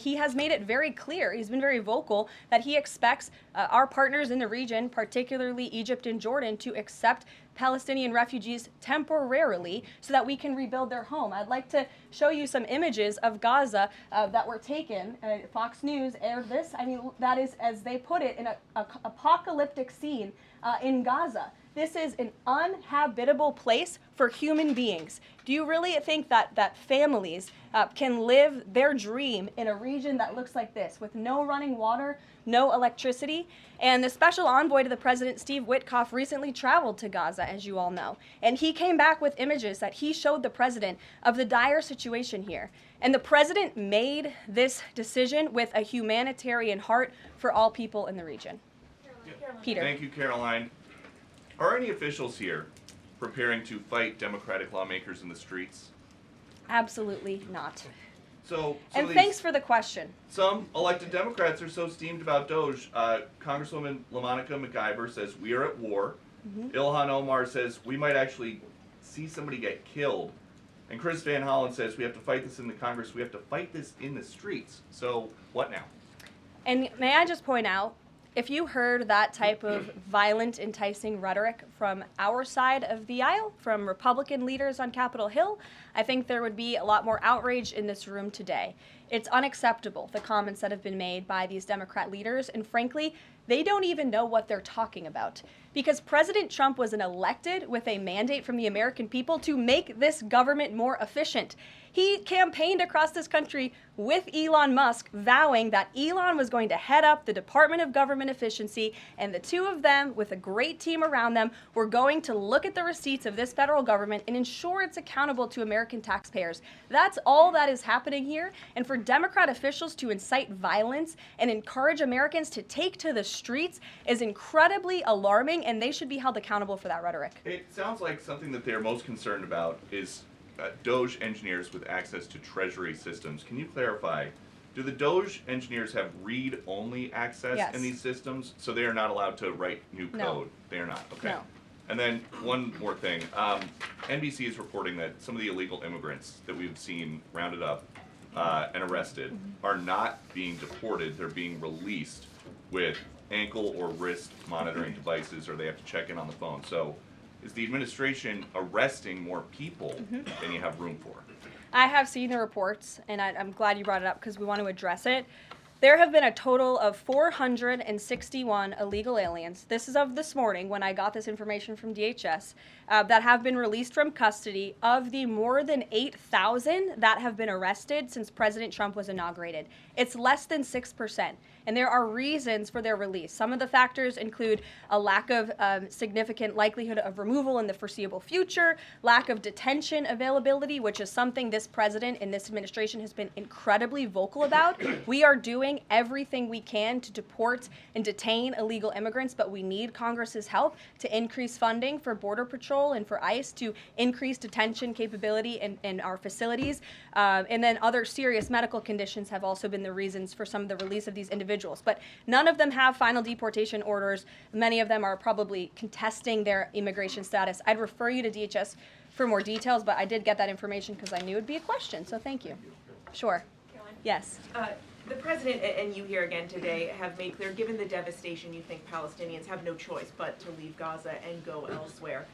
he has made it very clear, he's been very vocal, that he expects our partners in the region, particularly Egypt and Jordan, to accept Palestinian refugees temporarily so that we can rebuild their home. I'd like to show you some images of Gaza that were taken. Fox News aired this. I mean, that is, as they put it, an apocalyptic scene in Gaza. This is an uninhabitable place for human beings. Do you really think that families can live their dream in a region that looks like this, with no running water, no electricity? And the special envoy to the president, Steve Witkoff, recently traveled to Gaza, as you all know. And he came back with images that he showed the president of the dire situation here. And the president made this decision with a humanitarian heart for all people in the region. Peter. Thank you, Caroline. Are any officials here preparing to fight Democratic lawmakers in the streets? Absolutely not. So and thanks for the question. Some elected Democrats are so steamed about Doge. Congresswoman LaMonica McIver says we are at war. Ilhan Omar says we might actually see somebody get killed. And Chris Van Hollen says we have to fight this in the Congress. We have to fight this in the streets. So what now? And may I just point out, if you heard that type of violent, enticing rhetoric from our side of the aisle, from Republican leaders on Capitol Hill, I think there would be a lot more outrage in this room today. It's unacceptable, the comments that have been made by these Democrat leaders, and frankly, they don't even know what they're talking about. Because President Trump was elected with a mandate from the American people to make this government more efficient. He campaigned across this country with Elon Musk, vowing that Elon was going to head up the Department of Government Efficiency, and the two of them, with a great team around them, were going to look at the receipts of this federal government and ensure it's accountable to American taxpayers. That's all that is happening here. And for Democrat officials to incite violence and encourage Americans to take to the streets is incredibly alarming, and they should be held accountable for that rhetoric. It sounds like something that they're most concerned about is Doge engineers with access to Treasury systems. Can you clarify, do the Doge engineers have read-only access in these systems, so they are not allowed to write new code? No. They are not, okay. No. And then one more thing. NBC is reporting that some of the illegal immigrants that we've seen rounded up and arrested are not being deported. They're being released with ankle or wrist monitoring devices, or they have to check in on the phone. So is the administration arresting more people than you have room for? I have seen the reports, and I'm glad you brought it up because we want to address it. There have been a total of 461 illegal aliens. This is of this morning when I got this information from DHS that have been released from custody. Of the more than 8,000 that have been arrested since President Trump was inaugurated, it's less than 6%. And there are reasons for their release. Some of the factors include a lack of significant likelihood of removal in the foreseeable future, lack of detention availability, which is something this president and this administration has been incredibly vocal about. We are doing everything we can to deport and detain illegal immigrants, but we need Congress's help to increase funding for Border Patrol and for ICE to increase detention capability in our facilities. And then other serious medical conditions have also been the reasons for some of the release of these individuals. But none of them have final deportation orders. Many of them are probably contesting their immigration status. I'd refer you to DHS for more details, but I did get that information because I knew it would be a question, so thank you. Sure. Caroline? Yes. The president and you here again today have made clear, given the devastation, you think Palestinians have no choice but to leave Gaza and go elsewhere.